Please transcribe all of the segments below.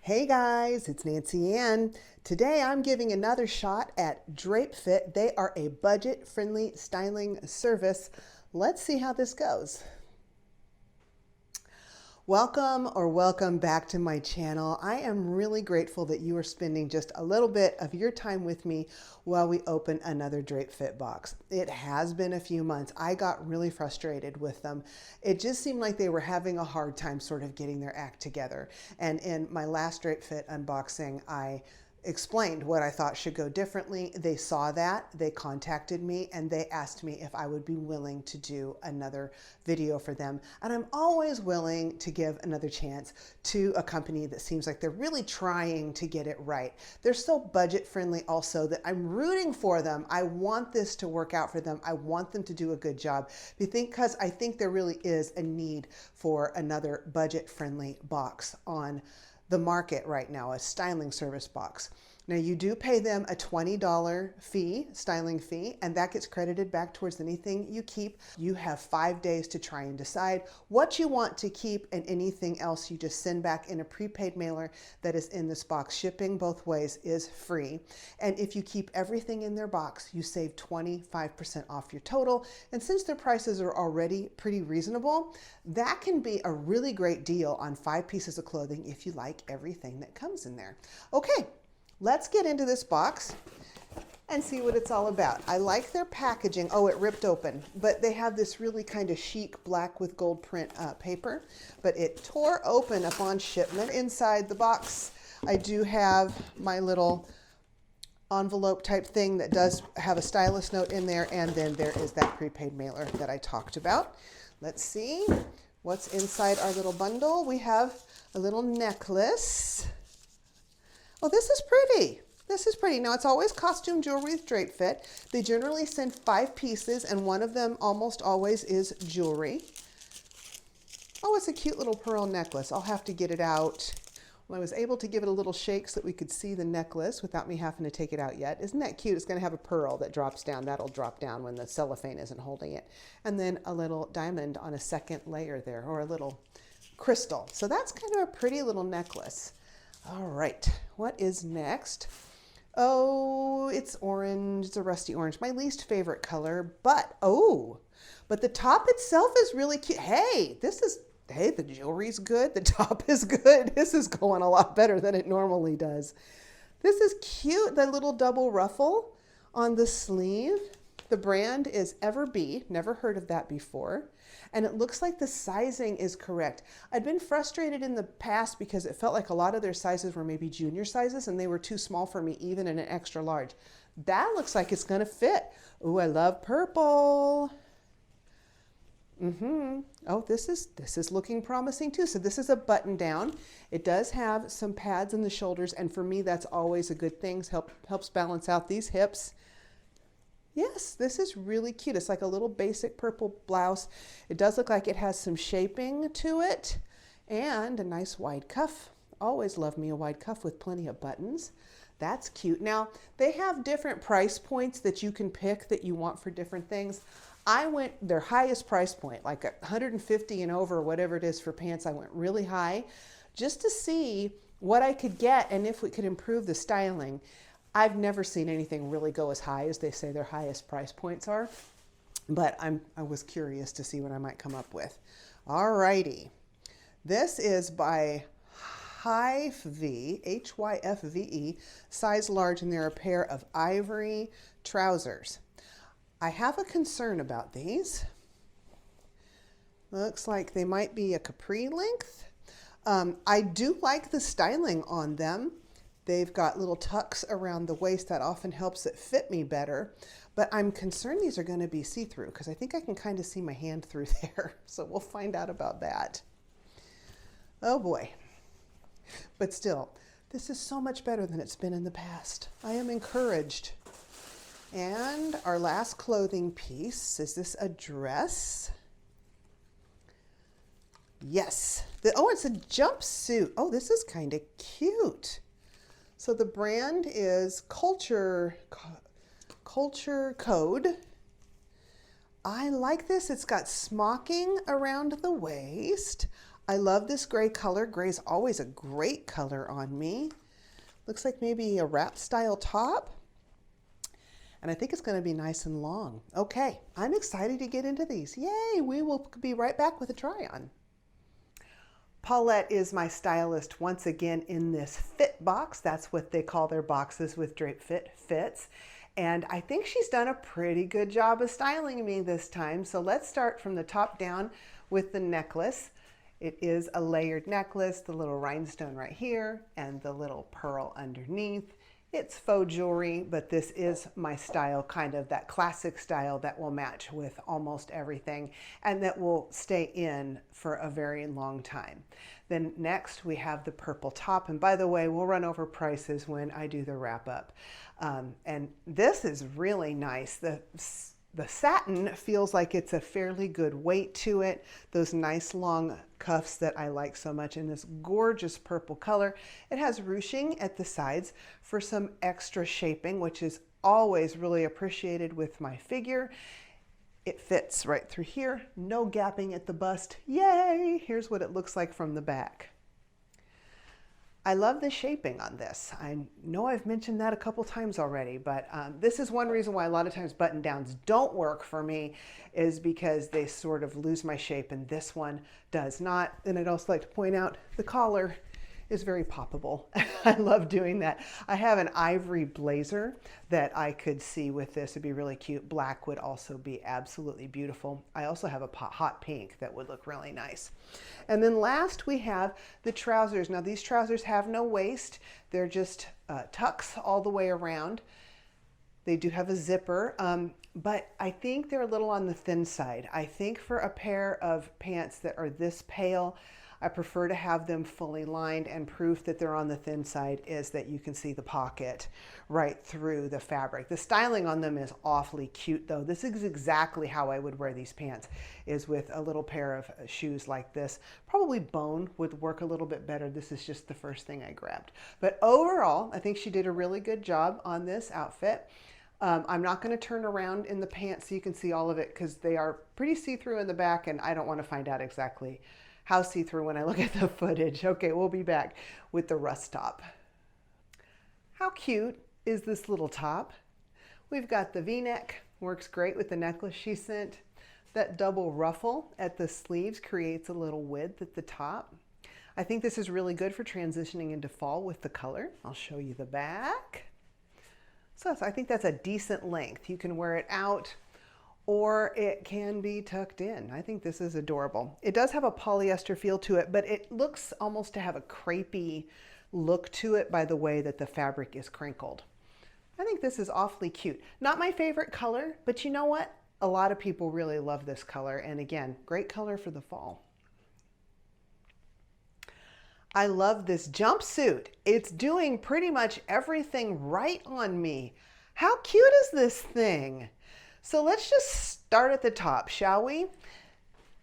Hey guys, it's Nancy Ann. Today I'm giving another shot at Drape Fit. They are a budget-friendly styling service. Let's see how this goes. Welcome back to my channel. I am really grateful that you are spending just a little bit of your time with me while we open another Drape Fit box. It has been a few months. I got really frustrated with them. It just seemed like they were having a hard time sort of getting their act together. And in my last Drape Fit unboxing, I explained what I thought should go differently. They saw that, they contacted me, and they asked me if I would be willing to do another video for them. And I'm always willing to give another chance to a company that seems like they're really trying to get it right. They're so budget friendly also that I'm rooting for them. I want this to work out for them. I want them to do a good job because I think there really is a need for another budget friendly box on the market right now, a styling service box. Now you do pay them a $20 fee, styling fee, and that gets credited back towards anything you keep. You have 5 days to try and decide what you want to keep, and anything else you just send back in a prepaid mailer that is in this box. Shipping both ways is free. And if you keep everything in their box, you save 25% off your total. And since their prices are already pretty reasonable, that can be a really great deal on 5 pieces of clothing if you like everything that comes in there. Okay. Let's get into this box and see what it's all about. I like their packaging. Oh, it ripped open, but they have this really kind of chic black with gold print paper, but it tore open upon shipment. Inside the box, I do have my little envelope type thing that does have a stylist note in there, and then there is that prepaid mailer that I talked about. Let's see what's inside our little bundle. We have a little necklace. Oh, this is pretty. This is pretty. Now, it's always costume jewelry with Drape Fit. They generally send 5 pieces, and one of them almost always is jewelry. Oh, it's a cute little pearl necklace. I'll have to get it out. Well, I was able to give it a little shake so that we could see the necklace without me having to take it out yet. Isn't that cute? It's going to have a pearl that drops down. That'll drop down when the cellophane isn't holding it. And then a little diamond on a second layer there, or a little crystal. So that's kind of a pretty little necklace. All right, what is next? Oh, it's orange. It's a rusty orange. My least favorite color, but the top itself is really cute. Hey, the jewelry's good. The top is good. This is going a lot better than it normally does. This is cute. The little double ruffle on the sleeve. The brand is Everbee. Never heard of that before. And it looks like the sizing is correct. I'd been frustrated in the past because it felt like a lot of their sizes were maybe junior sizes and they were too small for me, even in an extra large. That looks like it's gonna fit. Ooh, I love purple. Oh, this is looking promising too. So this is a button down. It does have some pads in the shoulders, and for me that's always a good thing. Helps balance out these hips. Yes, this is really cute. It's like a little basic purple blouse. It does look like it has some shaping to it, and a nice wide cuff. Always love me a wide cuff with plenty of buttons. That's cute. Now, they have different price points that you can pick that you want for different things. I went their highest price point, like 150 and over, whatever it is for pants. I went really high just to see what I could get and if we could improve the styling. I've never seen anything really go as high as they say their highest price points are, but I was curious to see what I might come up with. All righty. This is by Hyfve, Hyfve, size large, and they're a pair of ivory trousers. I have a concern about these. Looks like they might be a capri length. I do like the styling on them. They've got little tucks around the waist that often helps it fit me better, but I'm concerned these are going to be see-through because I think I can kind of see my hand through there. So we'll find out about that. Oh boy. But still, this is so much better than it's been in the past. I am encouraged. And our last clothing piece, is this a dress? Yes. Oh, it's a jumpsuit. Oh, this is kind of cute. So the brand is Culture Code. I like this. It's got smocking around the waist. I love this gray color. Gray's always a great color on me. Looks like maybe a wrap style top. And I think it's going to be nice and long. Okay, I'm excited to get into these. Yay, we will be right back with a try on. Paulette is my stylist once again in this fit box. That's what they call their boxes with Drape Fit fits. And I think she's done a pretty good job of styling me this time. So let's start from the top down with the necklace. It is a layered necklace, the little rhinestone right here and the little pearl underneath. It's faux jewelry, but this is my style, kind of that classic style that will match with almost everything and that will stay in for a very long time. Then next we have the purple top. And by the way, we'll run over prices when I do the wrap up. And this is really nice. The satin feels like it's a fairly good weight to it. Those nice long cuffs that I like so much in this gorgeous purple color. It has ruching at the sides for some extra shaping, which is always really appreciated with my figure. It fits right through here. No gapping at the bust. Yay! Here's what it looks like from the back. I love the shaping on this. I know I've mentioned that a couple times already, but this is one reason why a lot of times button downs don't work for me, is because they sort of lose my shape, and this one does not. And I'd also like to point out the collar is very poppable. I love doing that. I have an ivory blazer that I could see with this. It'd be really cute. Black would also be absolutely beautiful. I also have a hot pink that would look really nice. And then last we have the trousers. Now these trousers have no waist. They're just tucks all the way around. They do have a zipper, but I think they're a little on the thin side. I think for a pair of pants that are this pale, I prefer to have them fully lined, and proof that they're on the thin side is that you can see the pocket right through the fabric. The styling on them is awfully cute though. This is exactly how I would wear these pants, is with a little pair of shoes like this. Probably bone would work a little bit better. This is just the first thing I grabbed. But overall, I think she did a really good job on this outfit. I'm not going to turn around in the pants so you can see all of it, because they are pretty see-through in the back, and I don't want to find out exactly how see-through when I look at the footage. Okay, we'll be back with the rust top. How cute is this little top? We've got the V-neck, works great with the necklace she sent. That double ruffle at the sleeves creates a little width at the top. I think this is really good for transitioning into fall with the color. I'll show you the back. So I think that's a decent length. You can wear it out, or it can be tucked in. I think this is adorable. It does have a polyester feel to it, but it looks almost to have a crepey look to it by the way that the fabric is crinkled. I think this is awfully cute. Not my favorite color, but you know what? A lot of people really love this color, and again, great color for the fall. I love this jumpsuit. It's doing pretty much everything right on me. How cute is this thing? So let's just start at the top, shall we?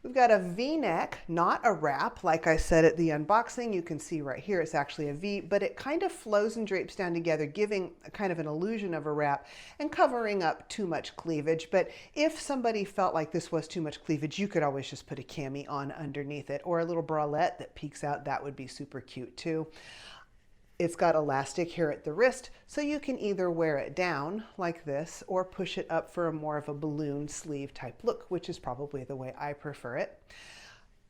We've got a V-neck, not a wrap. Like I said at the unboxing, you can see right here, it's actually a V, but it kind of flows and drapes down together, giving a kind of an illusion of a wrap and covering up too much cleavage. But if somebody felt like this was too much cleavage, you could always just put a cami on underneath it, or a little bralette that peeks out. That would be super cute too. It's got elastic here at the wrist, so you can either wear it down like this or push it up for a more of a balloon sleeve type look, which is probably the way I prefer it.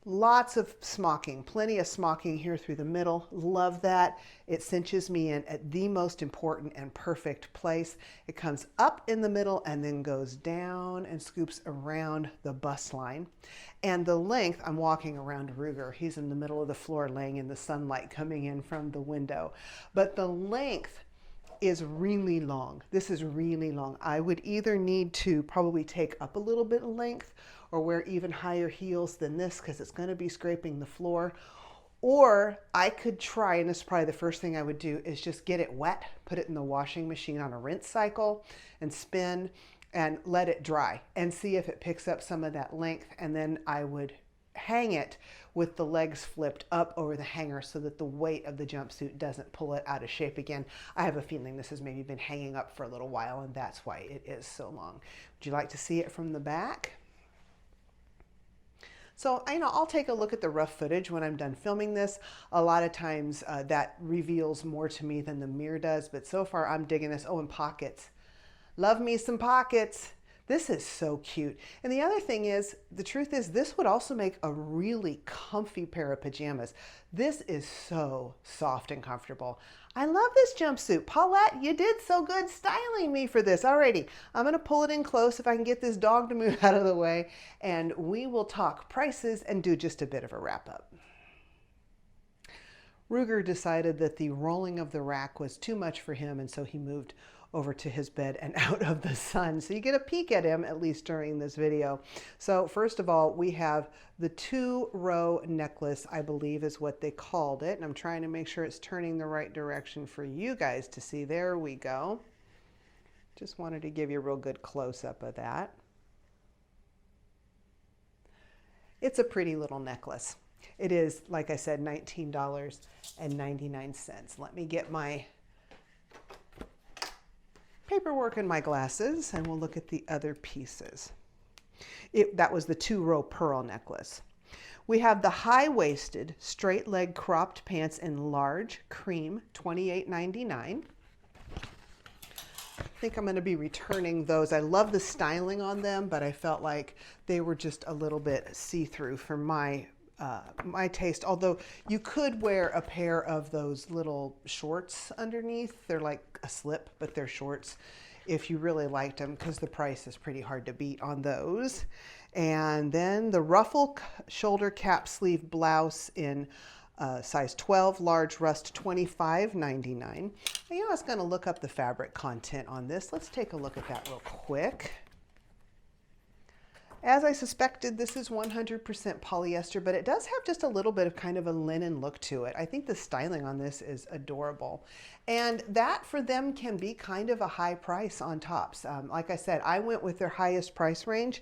Lots of smocking, plenty of smocking here through the middle. Love that. It cinches me in at the most important and perfect place. It comes up in the middle and then goes down and scoops around the bust line. And the length, I'm walking around Ruger. He's in the middle of the floor laying in the sunlight coming in from the window. But the length is really long. This is really long. I would either need to probably take up a little bit of length or wear even higher heels than this, because it's going to be scraping the floor. Or I could try, and this is probably the first thing I would do, is just get it wet, put it in the washing machine on a rinse cycle and spin and let it dry and see if it picks up some of that length. And then I would hang it with the legs flipped up over the hanger so that the weight of the jumpsuit doesn't pull it out of shape again. I have a feeling this has maybe been hanging up for a little while, and that's why it is so long. Would you like to see it from the back? So, I'll take a look at the rough footage when I'm done filming this. A lot of times that reveals more to me than the mirror does, but so far I'm digging this. Oh, and pockets. Love me some pockets. This is so cute. And the other thing is, the truth is, this would also make a really comfy pair of pajamas. This is so soft and comfortable. I love this jumpsuit. Paulette, you did so good styling me for this. Alrighty, I'm gonna pull it in close if I can get this dog to move out of the way, and we will talk prices and do just a bit of a wrap up. Ruger decided that the rolling of the rack was too much for him, and so he moved over to his bed and out of the sun. So you get a peek at him, at least during this video. So first of all, we have the 2-row necklace, I believe is what they called it. And I'm trying to make sure it's turning the right direction for you guys to see. There we go. Just wanted to give you a real good close-up of that. It's a pretty little necklace. It is, like I said, $19.99. Let me get my paperwork and my glasses, and we'll look at the other pieces. That was the 2-row pearl necklace. We have the high-waisted straight leg cropped pants in large cream, $28.99. I think I'm going to be returning those. I love the styling on them, but I felt like they were just a little bit see-through for my taste, although you could wear a pair of those little shorts underneath. They're like a slip, but they're shorts if you really liked them, because the price is pretty hard to beat on those. And then the ruffle shoulder cap sleeve blouse in size 12, large rust, $25.99. I was going to look up the fabric content on this. Let's take a look at that real quick. As I suspected, this is 100% polyester, but it does have just a little bit of kind of a linen look to it. I think the styling on this is adorable. And that for them can be kind of a high price on tops. Like I said, I went with their highest price range.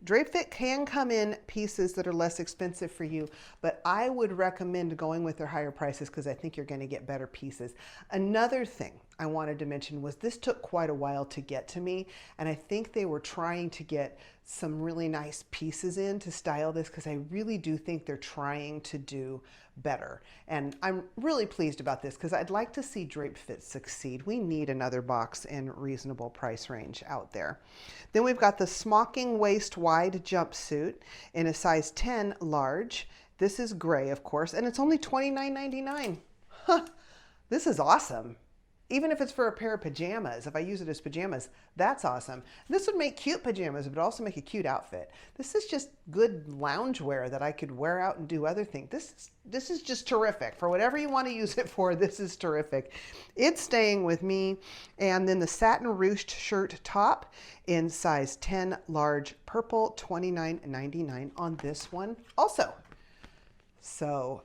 Drape Fit can come in pieces that are less expensive for you, but I would recommend going with their higher prices because I think you're going to get better pieces. Another thing I wanted to mention was this took quite a while to get to me, and I think they were trying to get some really nice pieces in to style this because I really do think they're trying to do better. And I'm really pleased about this because I'd like to see Drape Fit succeed. We need another box in reasonable price range out there. Then we've got the smocking waist wide jumpsuit in a size 10 large. This is gray, of course, and it's only $29.99. Huh, this is awesome. Even if it's for a pair of pajamas, if I use it as pajamas, that's awesome. This would make cute pajamas, but also make a cute outfit. This is just good loungewear that I could wear out and do other things. This is just terrific. For whatever you want to use it for, this is terrific. It's staying with me. And then the satin ruched shirt top in size 10 large purple, $29.99 on this one also. So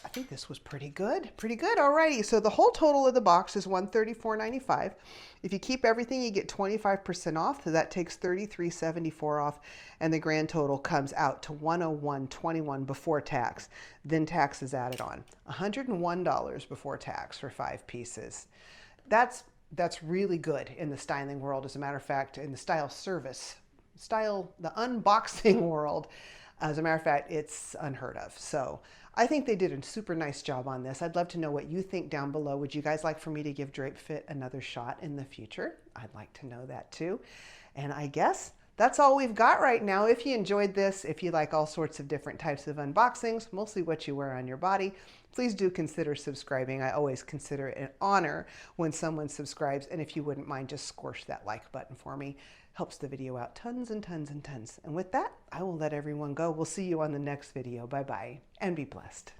I think this was pretty good. Pretty good. Alrighty. So the whole total of the box is $134.95. If you keep everything, you get 25% off. So that takes $33.74 off, and the grand total comes out to $101.21 before tax. Then tax is added on. $101 before tax for 5 pieces. That's really good in the styling world. As a matter of fact, in the the unboxing world, as a matter of fact, it's unheard of. So I think they did a super nice job on this. I'd love to know what you think down below. Would you guys like for me to give Drape Fit another shot in the future? I'd like to know that too. And I guess that's all we've got right now. If you enjoyed this, if you like all sorts of different types of unboxings, mostly what you wear on your body, please do consider subscribing. I always consider it an honor when someone subscribes. And if you wouldn't mind, just squish that like button for me. Helps the video out tons and tons and tons. And with that, I will let everyone go. We'll see you on the next video. Bye-bye, and be blessed.